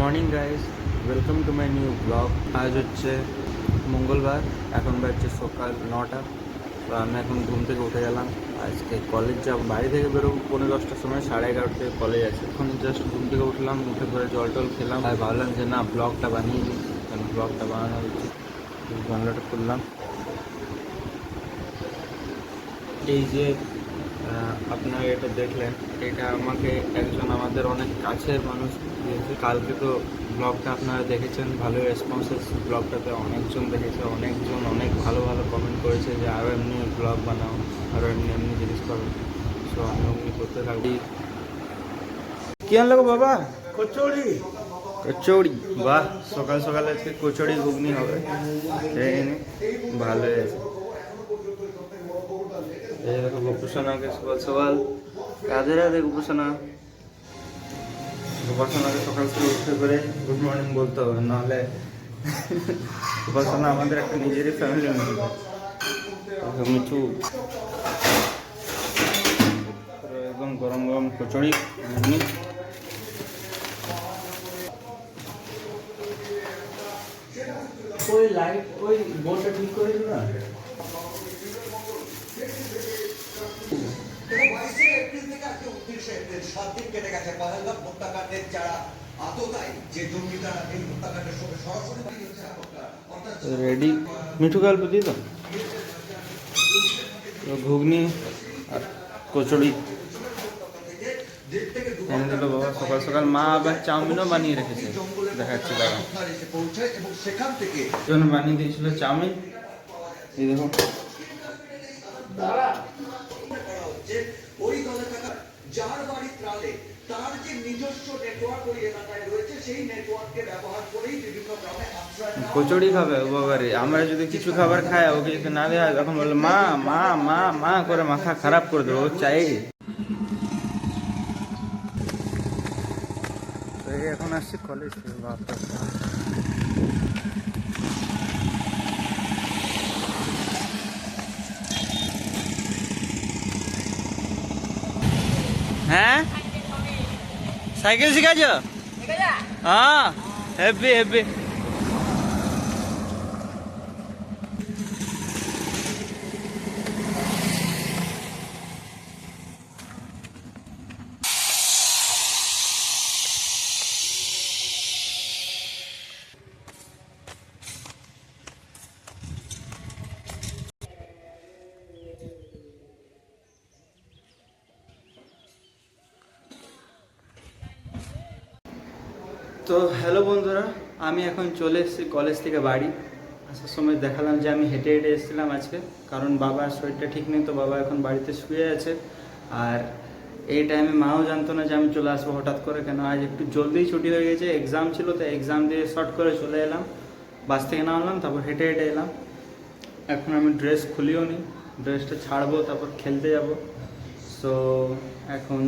Morning guys, welcome to my new blog. আজ হচ্ছে মঙ্গলবার, এখন বাজছে সকাল 9টা। তো আমি এখন ঘুম থেকে উঠে গেলাম। আজকে কলেজ যাব, বাড়ি থেকে বেরোবো 10:30টার সময়, 11:30 থেকে কলেজ আছে। এখন জাস্ট ঘুম থেকে উঠলাম, উঠে পরে জল টল খেলাম। আর ভাবলাম যে না, ব্লগটা বানিয়ে দিই, কারণ ব্লগটা বানানো হচ্ছে। জানলাটা খুললাম, এই যে আপনারা এটা দেখলেন, এটা আমাকে একজন আমাদের অনেক কাছের মানুষ দিয়েছে। কালকে তো ব্লগটা আপনারা দেখেছেন, ভালোই রেসপন্স এসেছে ব্লগটাতে, অনেকজন দেখেছে, অনেকজন অনেক ভালো ভালো কমেন্ট করেছে যে আরও এমনি ব্লগ বানাও, আরও এমনি এমনি জিনিস করো। সো আমি অমনি করতে থাকবি। কি আনলো গো বাবা? কচুরি। কচুরি, বাহ! সকাল সকাল আজকে কচুরি ঘুগনি হবে, ভালোই আছে। এই দেখো গোপুসোনাকে সকাল সকাল, রাধে রাধে গোপুসোনা। গোপাসনাকে সকাল সকাল উঠে করে গুড মর্নিং বলতে হবে, নাহলে গোপাসনা আমাদের একটা নিজেরই ফ্যামিলি মেম্বার। মিঠু একদম গরম গরম কচুরি ঘুগনি। ওই লাইট, ওই বোর্ডটা ঠিক করে দিল না। 22 এপ্রিল থেকে আজকে 29 এপ্রিল 7 দিন কেটে গেছে পহেলগাঁও হত্যাকাণ্ডের যারা আততায়ী, যে জঙ্গিরা এই হত্যাকাণ্ডের সঙ্গে সরাসরি জড়িত হচ্ছে অর্থাৎ রেডি মিঠু গল্প দিই তো ঘুগনি আর কচুরি এনে দিল বাবা সকাল সকাল। মা আবার চাউমিনও বানিয়ে রেখেছে, দেখাচ্ছি দাঁড়া। এসে পৌঁছায় এবং সেখান থেকে জন্য বানিয়ে দিয়েছিল চাউমিন, এই দেখো। করা হচ্ছে ওই দলে থাকা যার বাড়ি ত্রালে তার যে নিজস্ব নেটওয়ার্ক ওই এলাকায় রয়েছে, সেই নেটওয়ার্ককে ব্যবহার করেই বিভিন্ন গ্রামে আশ্রয় নেওয়া। কচুরি খাবে ও বাবারে। আমরা যদি কিছু খাবার খাই, ওকে যদি না দেওয়া হয়, তখন বললো মা মা মা মা করে মাথা খারাপ করে দেবো, ও চাই। এখন আসছি কলেজ থেকে, বাপরে। হ্যাঁ, সাইকেল শিখাছ? হ্যাঁ, হেভি হেভি। তো হ্যালো বন্ধুরা, আমি এখন চলে এসেছি কলেজ থেকে বাড়ি। আসার সময় দেখালাম যে আমি হেঁটে হেঁটে এসেছিলাম আজকে, কারণ বাবার শরীরটা ঠিক নেই, তো বাবা এখন বাড়িতে শুয়ে আছে। আর এই টাইমে মাও জানতো না যে আমি চলে আসবো হঠাৎ করে, কেন আজ একটু জলদিই ছুটি হয়ে গেছে, এক্সাম ছিল, তো এক্সাম দিয়ে শর্ট করে চলে এলাম। বাস থেকে নামলাম, তারপর হেঁটে হেঁটে এলাম। এখন আমি ড্রেস খুলিও নি, ড্রেসটা ছাড়বো, তারপর খেলতে যাব। সো এখন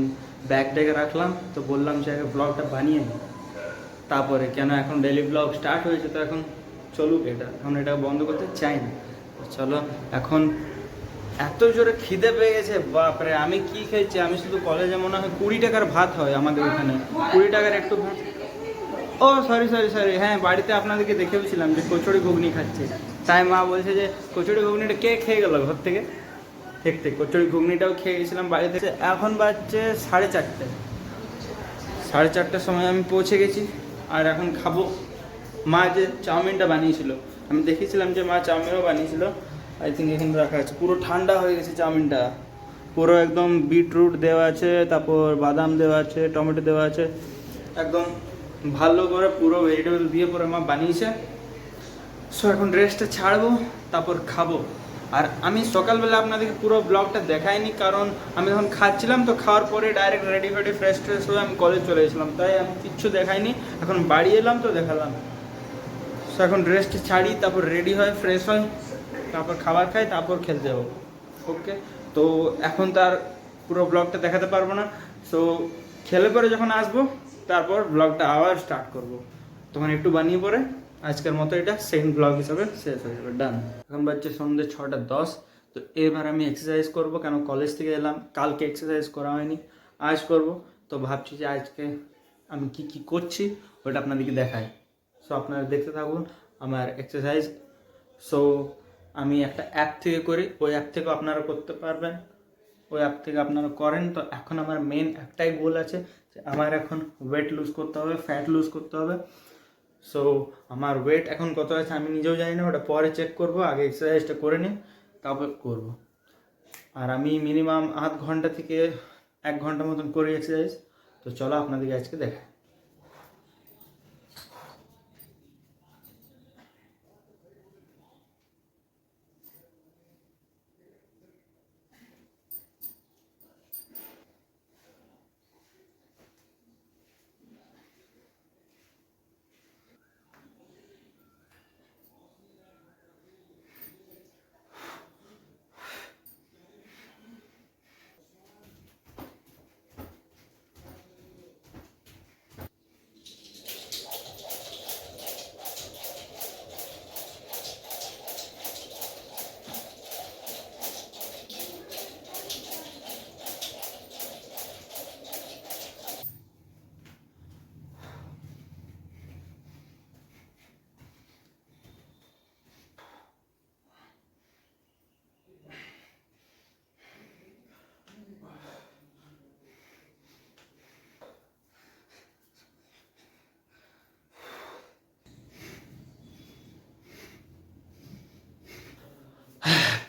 ব্যাগ ট্যাগে রাখলাম, তো বললাম যে আগে ব্লগটা বানিয়ে নিই, তারপরে কেন এখন ডেলি ব্লগ স্টার্ট হয়েছে, তো এখন চলুক এটা, এখন এটা বন্ধ করতে চাই না। চলো, এখন এত জোরে খিদে পেয়ে গেছে, বাপরে। আমি কি খেয়েছি, আমি শুধু কলেজে মনে হয় 20 টাকার ভাত হয় আমাদের ওখানে, 20 টাকার একটু ভাত। ও সরি সরি সরি, হ্যাঁ, বাড়িতে আপনাদেরকে দেখেওছিলাম যে কচুরি ঘুগনি খাচ্ছে, তাই মা বলছে যে কচুরি ঘুগনিটা কে খেয়ে গেল ঘর থেকে। ঠিক ঠিক, কচুরি ঘুগনিটাও খেয়ে গেছিলাম বাড়ি থেকে। এখন বাজছে 4:30, 4:30টার সময় আমি পৌঁছে গেছি, আর এখন খাবো। মা যে চাউমিনটা বানিয়েছিল, আমি দেখেছিলাম যে মা চাউমিনও বানিয়েছিল, আই থিঙ্ক এখানে রাখা আছে। পুরো ঠান্ডা হয়ে গেছে চাউমিনটা, পুরো একদম বিটরুট দেওয়া আছে, তারপর বাদাম দেওয়া আছে, টমেটো দেওয়া আছে, একদম ভালো করে পুরো ভেজিটেবল দিয়ে পুরো মা বানিয়েছে। সো এখন ড্রেসটা ছাড়বো, তারপর খাবো। আর আমি সকালবেলা আপনাদেরকে পুরো ব্লগটা দেখাইনি, কারণ আমি যখন খাচ্ছিলাম, তো খাওয়ার পরে ডাইরেক্ট রেডি ফেডি ফ্রেশ ট্রেশ হয়ে আমি কলেজ চলে গেছিলাম, তাই আমি কিচ্ছু দেখাইনি। এখন বাড়ি এলাম তো দেখালাম। সো এখন ড্রেসটা ছাড়ি, তারপর রেডি হয়, ফ্রেশ হয়, তারপর খাবার খাই, তারপর খেলতে যাবো। ওকে, তো এখন তার পুরো ব্লগটা দেখাতে পারবো না। সো খেলে পরে যখন আসবো, তারপর ব্লগটা আবার স্টার্ট করব। তখন একটু বানিয়ে পরে আজকের মতো এটা সেকেন্ড ব্লগ হিসাবে শেষ হয়ে যাবে, ডান। এখন বাজছে সন্ধ্যে 6:10। তো এবার আমি এক্সারসাইজ করব, কেন কলেজ থেকে এলাম, কালকে এক্সারসাইজ করা হয়নি, আজ করব। তো ভাবছি যে আজকে আমি কি কি করছি ওটা আপনাদেরকে দেখাই। সো আপনারা দেখতে থাকুন আমার এক্সারসাইজ। সো আমি একটা অ্যাপ থেকে করি, ওই অ্যাপ থেকেও আপনারা করতে পারবেন, ওই অ্যাপ থেকে আপনারা করেন। তো এখন আমার মেন একটাই গোল আছে যে আমার এখন ওয়েট লুজ করতে হবে, ফ্যাট লুজ করতে হবে। সো আমার ওয়েট এখন কত আছে আমি নিজেও জানি না, ওটা পরে চেক করব, আগে এক্সারসাইজটা করে নিই তারপর করব। আর আমি মিনিমাম আধ ঘন্টা থেকে 1 ঘন্টা মতন করি এক্সারসাইজ। তো চলো আপনাদেরকে আজকে দেখাই।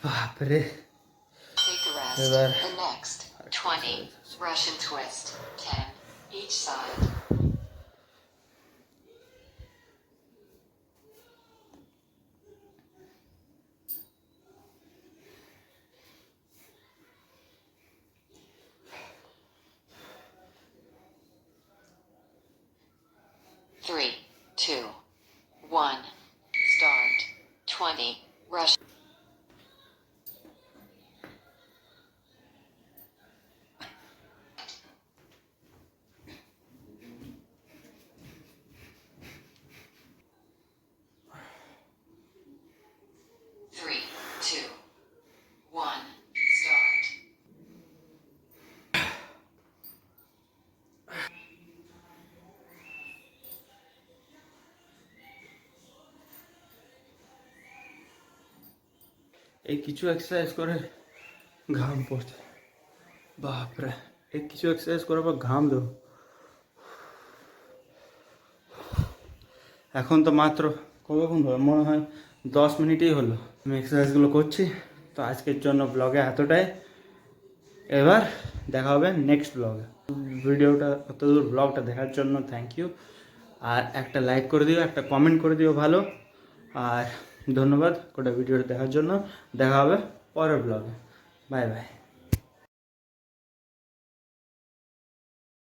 বাপরে, Take a rest. এবার The next 20 Russian twist. 10 each side. Three, two, one. Start. 20 Russian. Three, two, one. Start. এই কিছু এক্সারসাইজ করে ঘাম পড়ছে, বাপরে, এই কিছু এক্সারসাইজ করার পর ঘাম দেবো। এখন তো মাত্র কতক্ষণ হলো, মনে হয় 10 মিনিটই হলো আমি এক্সারসাইজগুলো করছি। তো আজকের জন্য ব্লগে এতটাই, এবার দেখা হবে নেক্সট ব্লগে। ভিডিওটা অতদূর ব্লগটা দেখার জন্য থ্যাংক ইউ। আর একটা লাইক করে দিও, একটা কমেন্ট করে দিও ভালো, আর ধন্যবাদ গোটা ভিডিওটা দেখার জন্য। দেখা হবে পরের ব্লগে। Bye bye.